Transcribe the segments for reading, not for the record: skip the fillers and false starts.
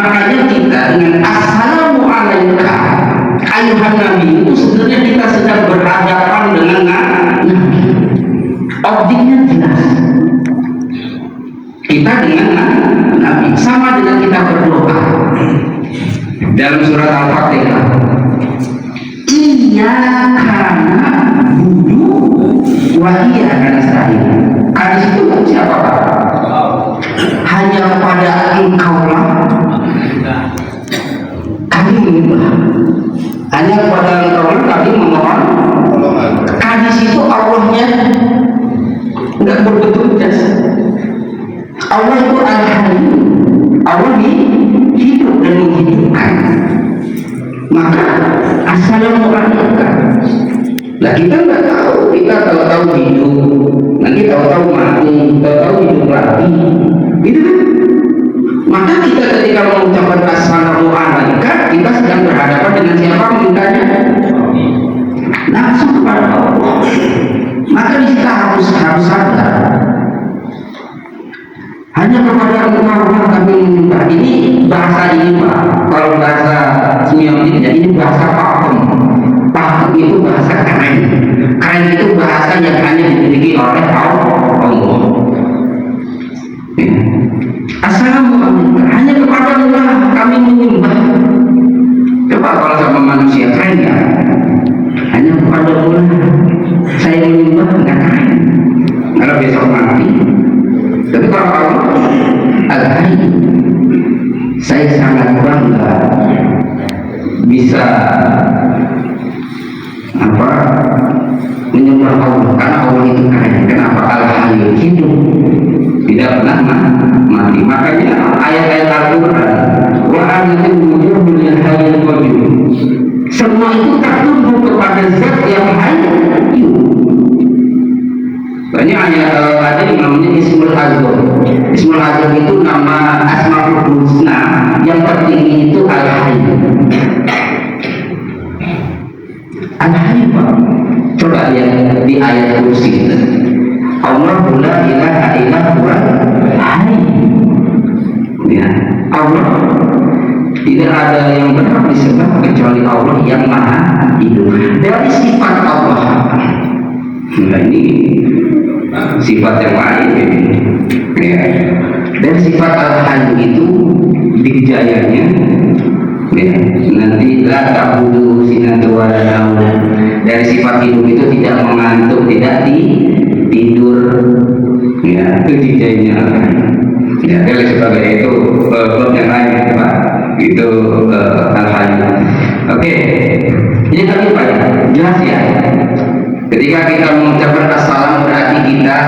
Makanya kita dengan assalamu alaika ayuhan nabi itu sebenarnya kita sedang berhadapan dengan nabi. Objeknya jelas. Kita dengan nabi sama dengan kita berdoa dalam surat Al-Fatihah. Iya karena budu wa iya karena sahih. Hadis itu kan siapa Pak? Hanya kepada engkaulah kami menyembah. Hanya kepada engkaulah kami memohon. Hadis itu Allahnya enggak berbentuk jasa. Allah itu al-hayy. Allah hidup dan menghidupkan. Maka assalamualaikum. Lah kita nggak tahu, kita tahu hidup, nanti tahu mati, tahu hidup lagi, gitu kan? Maka kita ketika mengucapkan assalamualaikum, kita sedang berhadapan dengan siapa mintanya? Langsung kepada Allah. Maka kita harus sadar. Hanya kepada Allah kami menyembah. Ini bahasa ini Pak. Kalau bahasa semiotiknya ini bahasa pakem. Pakem itu bahasa keren. Keren itu bahasa yang hanya dimiliki oleh Allah. Assalamualaikum. Hanya kepada Allah kami menyembah. Coba kalau sama manusia keren ya. Hanya kepada Allah saya menyembah enggak keren. Kalau besok mati. Tapi kalau Allah al-hayy, saya sangat bangga bisa menyembah Allah karena Allah itu keren. Kenapa? Al-hayy hidup, tidak pernah mati. Makanya ayat-ayat Al-Quran wa anatul wujuhul hayyul qayyum, semua itu tertuju kepada zat yang hayy. Banyak ada yang namanya Ismul Azam. Ismul Azam itu nama Asmaul Husna, yang tertinggi itu Al-Hayy. Al-Hayy Pak. Coba lihat di ayat kursi. Allah la ilaha illa huwa al-hayy. Ya, Allah tidak ada yang benar disembah kecuali Allah yang maha hidup. Dari sifat Allah. Nah ini sifat yang lain ya. Dan sifat al-hayy itu dijayanya ya. Nanti la ta'budu sinatu wa la naum. Dari sifat hidup itu tidak mengantuk, tidak tidur ya, itu dijayanya ya. Oleh sebagai itu bab yang lain Pak, itu al-hayy. Oke, ini tadi Pak jelas ya. Ketika kita mengucapkan assalam berarti kita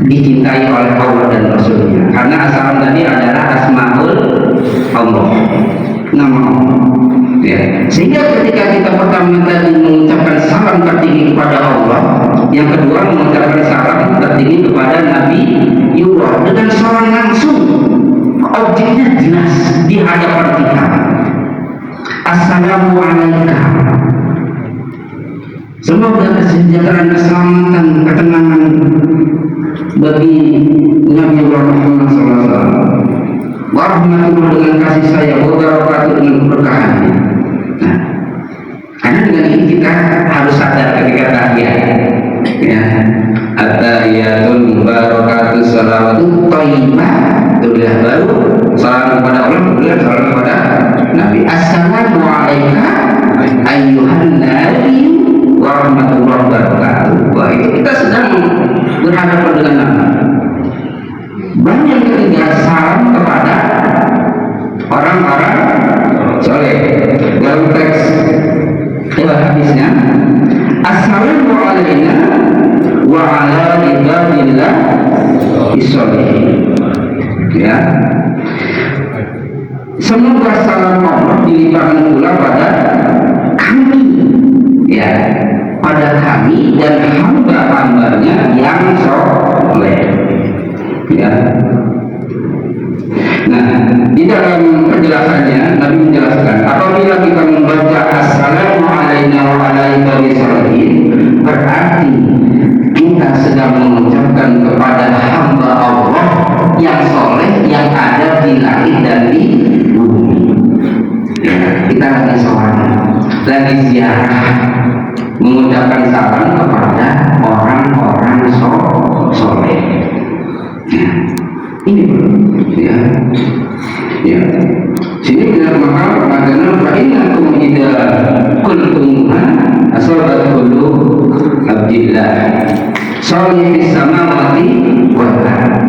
dicintai oleh Allah dan Rasulnya. Karena assalam tadi adalah asmaul Allah, nama Allah. Ya. Sehingga ketika kita pertama tadi mengucapkan salam tertinggi kepada Allah, yang kedua mengucapkan salam tertinggi kepada Nabi Yullah dengan salam langsung, objeknya jelas di hadapan kita. Assalamualaikum. Semoga kesejahteraan, keselamatan, ketenangan bagi Nabi Muhammad SAW. Warahmatullah dengan kasih sayang, wabarakatuh dengan keberkahannya. Nah, karena dengan ini kita harus sadar ketika tahiyat, ya, at-tahiyatul mubarakatuh salawatu thayyibah, tulis baru salam kepada Allah, tulis salam kepada Nabi. Assalamualaikum ayyuhan nabi warahmatullahi wabarakatuh. Wah, itu kita sedang berhadapan dengan Nabi. Banyak ketika salam kepada orang-orang soleh. Dalam teks hadisnya, assalamualaikum wa ala ibadillah isholihin. Ya, semoga salam Allah dilimpahkan pula pada kami, ya, pada kami dan hamba-hambanya yang soleh. Ya. Nah, di dalam penjelasannya Nabi menjelaskan apabila kita membaca assalamualaikum warahmatullahi wabarakatuh, berarti kita sedang mengucapkan kepada hamba Allah yang soleh yang ada di langit dan lagi ziarah, mengucapkan salam kepada orang-orang soleh. Ya, ini ya, ya. Sini benar maka makanya fa'innakum idza kuntum asabat kullu abdillah soleh di samawati wal ardh.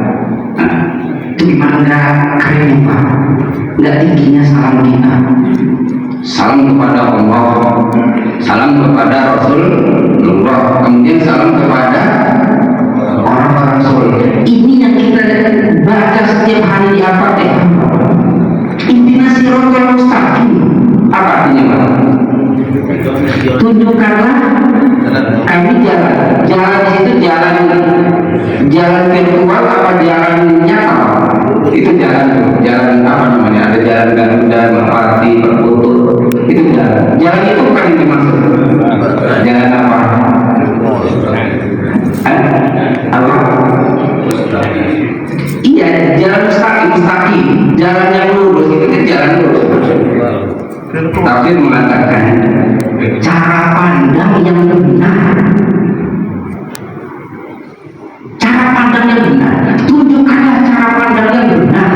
Itu gimana kerennya Pak? Nggak tingginya salam kita. Salam kepada Allah, salam kepada Rasulullah, kemudian salam kepada orang-orang soleh. Ini yang kita baca setiap hari di Al-Fatihah. Intinya siratal mustaqim. Apa artinya Pak? Tunjukkanlah kami jalan. Jalan di situ jalan virtual apa jalan nyata? Itu jalan apa namanya? Ada jalan Garuda, Merpati, Perkutut. Itu jalan. Jalan itu bukan yang dimaksud. Jalan apa? Apa? Iya, jalan mustaqim. Jalan yang lurus itu kan jalan lurus. Tafsir mengatakan cara pandang yang benar. Cara pandang yang benar. Tunjukkanlah cara pandang yang benar.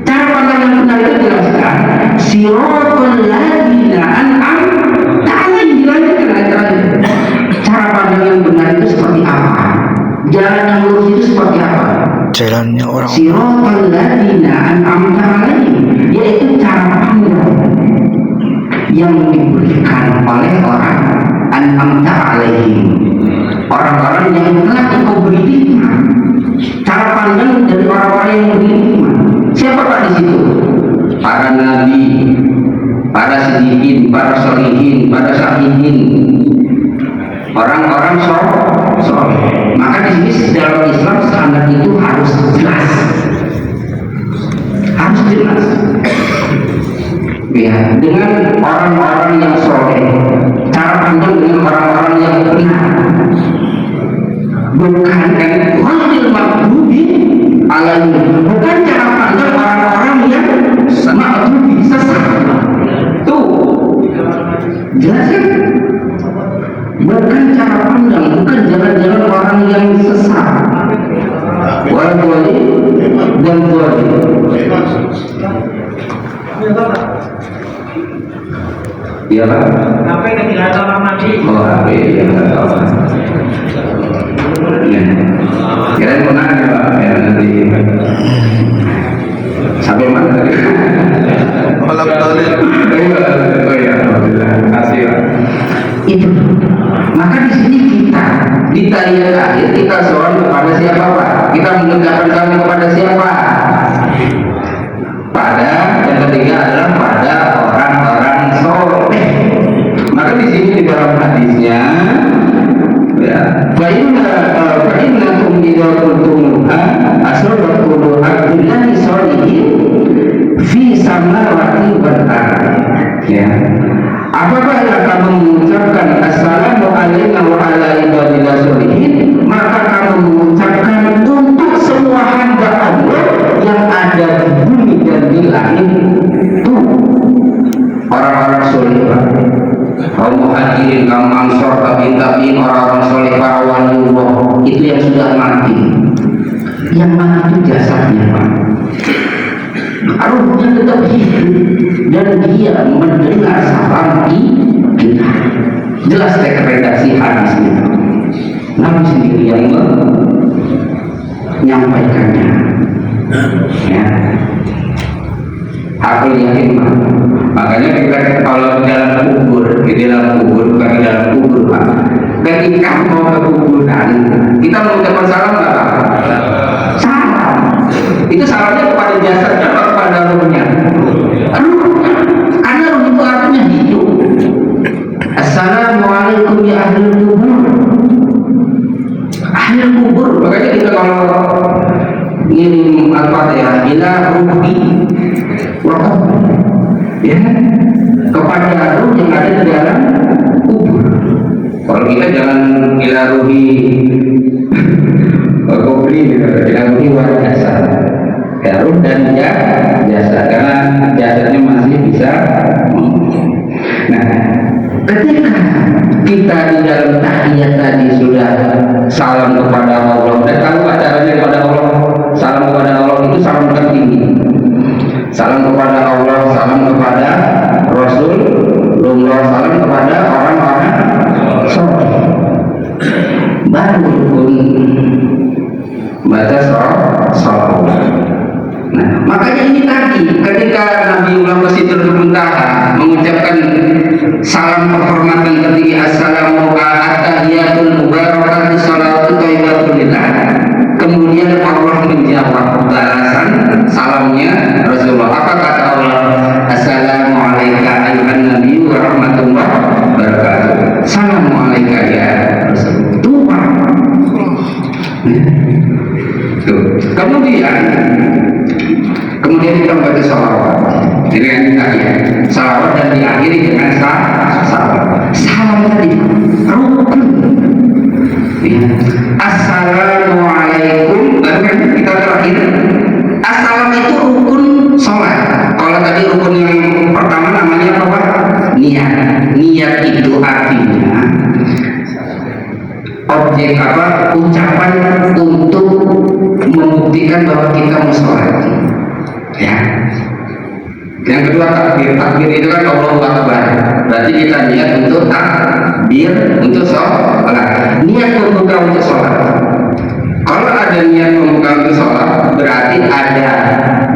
Cara pandang yang benar itu jelaskan siratal ladzina an'amta 'alaihim. Cara pandang yang benar itu seperti apa? Jalan yang lurus itu seperti apa? Jalannya orang siratal ladzina an'amta 'alaihim, yaitu cara pandang yang diberikan oleh orang an'amta 'alaihim, orang-orang yang telah engkau beri nikmat. Cara pandang dari orang-orang yang beri nikmat. Siapa Pak di situ? Para nabi, para siddiqin, para sholihin, para syahihin, orang-orang soleh. Maka di sini dalam Islam standar itu harus jelas, harus jelas. Ya, dengan orang-orang yang soleh, cara pandang dengan orang-orang yang benar. Bukan kan wajil maghdubi alaihim, bukan cara pandang orang-orang yang maghdubi sesat. Tuh jelas kan? Bukan cara pandang, bukan jalan-jalan orang yang sesat. Wal-wali dan wali. Iya Pak. Apa yang tidak ada orang Nabi? Oh, apa yang tidak tahu. Ya. Kirain menang ya Pak, ya nanti sampai mana tadi? malam dalil. Oh ya, alhamdulillah. Terima kasih Pak. Itu. Maka di sini kita di tahiyat akhir kita soal kepada siapa Pak? Kita mengucapkan salam kepada siapa? Pada yang ketiga adalah pada orang-orang soleh. Maka di sini di dalam hadisnya, ya, fa'innakum idza qultumuha asrartu abdillahi sholihin fi samawati wal ardh. Ya. Apabila kamu mengucapkan assalamu alaikum wa ala ibadillah sholihin, maka kamu mengucapkan untuk semua hamba Allah yang ada di bumi dan di langit. Tuh orang-orang soleh, kaum muhajirin, kaum ansor, tabi'in, orang-orang soleh, para waliullah, itu yang sudah mati. Yang mati itu jasadnya Pak, ruhnya tetap hidup dan dia mendengar salam kita. Jelas rekomendasi hadisnya, Nabi sendiri yang menyampaikannya. Ya, aku yakin Pak. Makanya kita kalau di dalam kubur, bukan di dalam kubur Pak. Ketika mau ke kuburan, kita mengucapkan salam nggak Pak? Salam. Itu salamnya kepada jasad atau kepada ruhnya? Ruhnya. Karena ruh itu artinya hidup. Assalamualaikum ya ahli kubur. Ahli kubur. Makanya kita kalau ngirim Al-Fatihah ila ruhi wa ya, kepada ruh yang ada di dalam kubur. Kalau kita jangan ila ruhi kubri, ila ruhi wa jasa, ya, ruh dan jasa, karena jasadnya masih bisa. Nah, ketika kita di dalam tahiyat tadi sudah salam kepada Allah, dan tahu acaranya kepada Allah, salam kepada Allah itu salam tertinggi, salam kepada Allah, salam kepada Rasulullah, salam kepada orang-orang soleh, baru pun baca salawat. Nah, makanya ini tadi ketika Nabiullah Sidratul Muntaha mengucapkan salam penghormatan tertinggi, assalamu at-tahiyatul mubarakatuh salawatu thayyibatun lillah, kemudian Allah menjawab balasan salamnya Rasulullah. Apa kata Allah? Assalamu alayka ayyuhan nabi wa rahmatullahi wa barakatuh. Assalamu alayka ya Rasulullah. Kemudian kita membaca salawat. Ini yang kita lihat, salawat dan diakhiri dengan salawat. Salam tadi rukun. Ya. Assalamualaikum. Baru kan kita terakhir. Assalam itu rukun sholat. Kalau tadi rukun yang pertama namanya apa? Niat. Niat itu artinya objek apa? Ucapan untuk membuktikan bahwa kita mau sholat. Ya. Yang kedua takbir. Takbir itu kan Allahu Akbar. Berarti kita niat untuk takbir untuk sholat. Niat membuka untuk sholat. Kalau ada niat membuka untuk sholat, berarti ada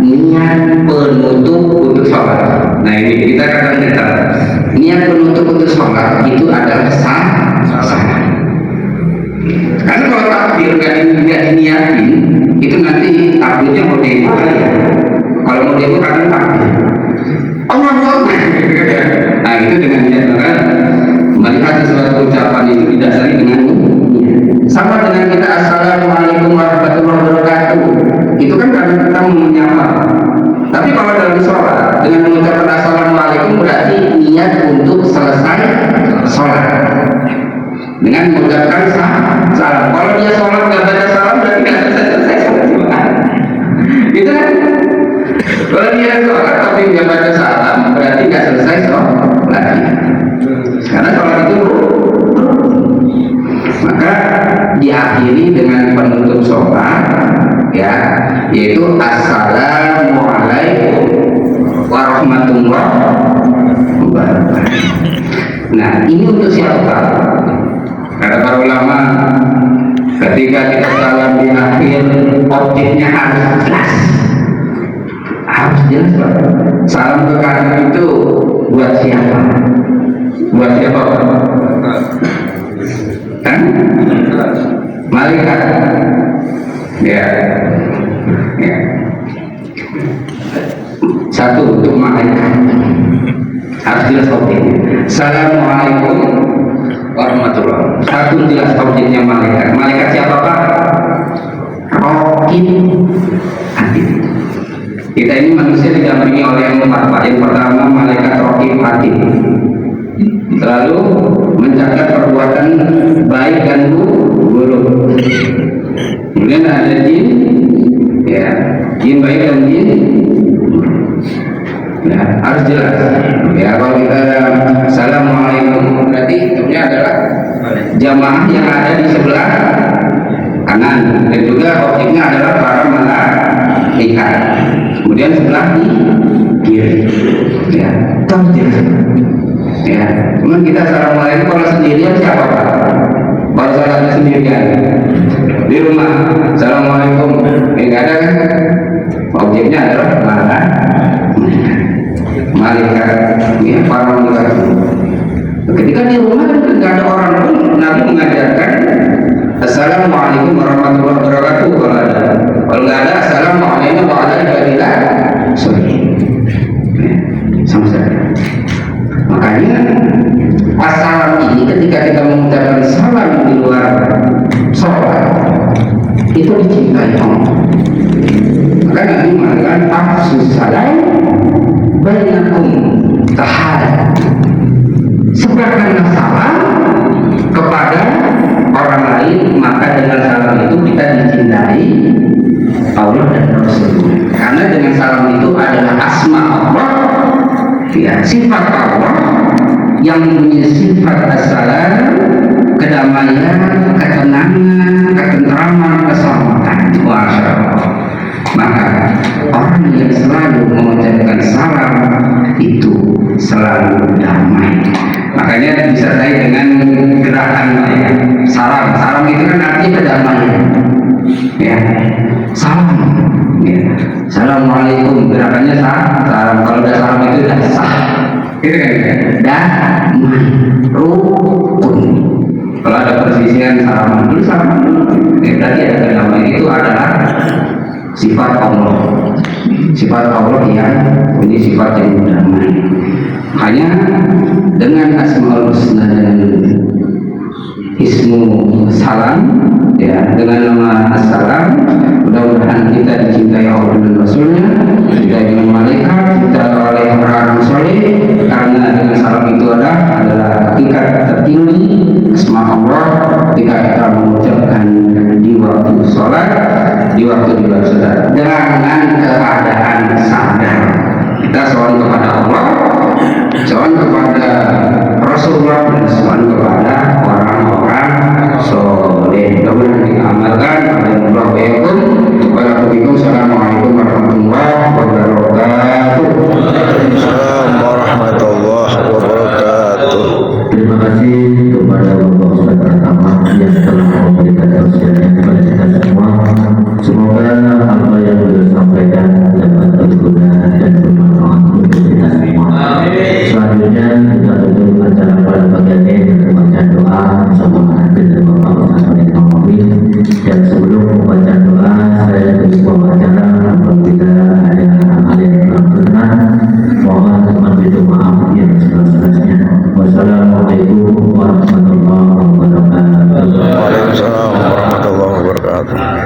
niat penutup untuk sholat. Nah ini kita akan lihat. Niat penutup untuk sholat itu adalah sah. Karena kalau takbir nggak diniatin, itu nanti takbirnya mau demo ya. Kalau mau demo kan takbir. Allah. Nah itu dengan niat, maka melihat sesuatu ucapan itu didasari dengan niat. Sama dengan kita assalamualaikum warahmatullahi wabarakatuh. Itu kan karena kita menyapa. Tapi kalau dalam sholat dengan mengucapkan assalamualaikum berarti niat untuk selesai sholat. Dengan mengucapkan salam. Kalau dia sholat nggak baca salam berarti nggak selesai sholat juga. Gitu kan? Kalau dia sholat tapi nggak baca salam berarti nggak selesai sholat lagi. Karena sholat itu maka diakhiri dengan penutup sholat, ya, yaitu assalamualaikum warahmatullahi wabarakatuh. Nah ini untuk siapa? Kata para ulama, ketika kita salam di akhir, objeknya harus jelas. Harus jelas, Pak. Salam ke kanan itu buat siapa? Buat siapa, Pak? Kan? Malaikat. Ya. Ya. Satu untuk malaikat. Harus jelas objeknya. Assalamualaikum warahmatullahi. Satu jelas objeknya malaikat. Malaikat siapa, Pak? Raqib Atid. Kita ini manusia didampingi oleh yang empat, Pak. Yang pertama malaikat Raqib Atid, selalu mencatat perbuatan baik dan buruk. Kemudian ada jin, ya, jin baik dan jin ya, harus jelas. Ya, kalau kita assalamualaikum berarti hitungnya adalah jamaah yang ada di sebelah kanan, dan juga objeknya adalah para malaikat. Kemudian sebelah di kiri, ya, harus jelas. Ya, cuman kita assalamualaikum kalau sendirian siapa, Pak? Kalau salatnya sendirian di rumah, assalamualaikum, nggak ada kan? Objeknya adalah malaikat, ya, para malaikat. Ketika di rumah kan nggak ada orang pun, Nabi mengajarkan assalamualaikum warahmatullahi wabarakatuh. Kalau nggak ada assalamualaikum warahmatullahi wabarakatuh, sama saja. Makanya assalam ini ketika kita mengucapkan salam di luar sholat itu dicintai Allah. Maka Nabi mengatakan afsus salam bainakum tahad, sebarkanlah salam kepada orang lain, maka dengan salam itu kita dicintai Allah dan Rasulullah. Karena dengan salam itu adalah asma Allah, ya, sifat Allah yang punya sifat assalam, kedamaian, ketenangan, ketentraman, keselamatan. Masya Allah. Maka orang yang selalu mengucapkan salam itu selalu damai. Makanya disertai dengan gerakan ya. Salam, salam itu kan artinya kedamaian. Ya, salam. Ya. Assalamualaikum, gerakannya salam. Kalau udah salam itu udah sah. Gitu kan? Damai, rukun. Kalau ada persisian salaman dulu, salaman dulu. Ya, berarti ada kedamaian. Itu adalah sifat Allah. Sifat Allah yang ini sifat yang damai. Hanya dengan Asmaul Husna dan Ismu Salam, ya, dengan nama Assalam, mudah-mudahan kita dicintai Allah dan Rasulnya, dicintai dengan malaikat, dicintai oleh orang-orang soleh, karena dengan salam itu adalah tingkat tertinggi Asma Allah ketika kita mengucapkan di waktu sholat, di waktu ibadah dengan keadaan sadar. Kita soal kepada Allah, soal kepada Rasulullah, dan soal kepada orang-orang soleh. Mudah-mudahan kita amalkan. Assalamualaikum warahmatullahi wabarakatuh. Assalamualaikum warahmatullahi wabarakatuh. Terima kasih kepada Bapak Ustaz Pertama yang telah memberikan tausiahnya kepada kita semua. Semoga apa yang beliau sampaikan dapat berguna dan bermanfaat untuk kita semua. Selanjutnya kita tutup acara pada pagi ini dengan membaca doa bersama dengan Bapak Ustaz Pertama. Dan sebelum membaca doa, saya tutup wawancara apabila ada hal yang kurang berkenan, mohon meminta maaf yang sebesar-besarnya. Wassalamualaikum warahmatullahi wabarakatuh. Waalaikumsalam warahmatullahi wabarakatuh.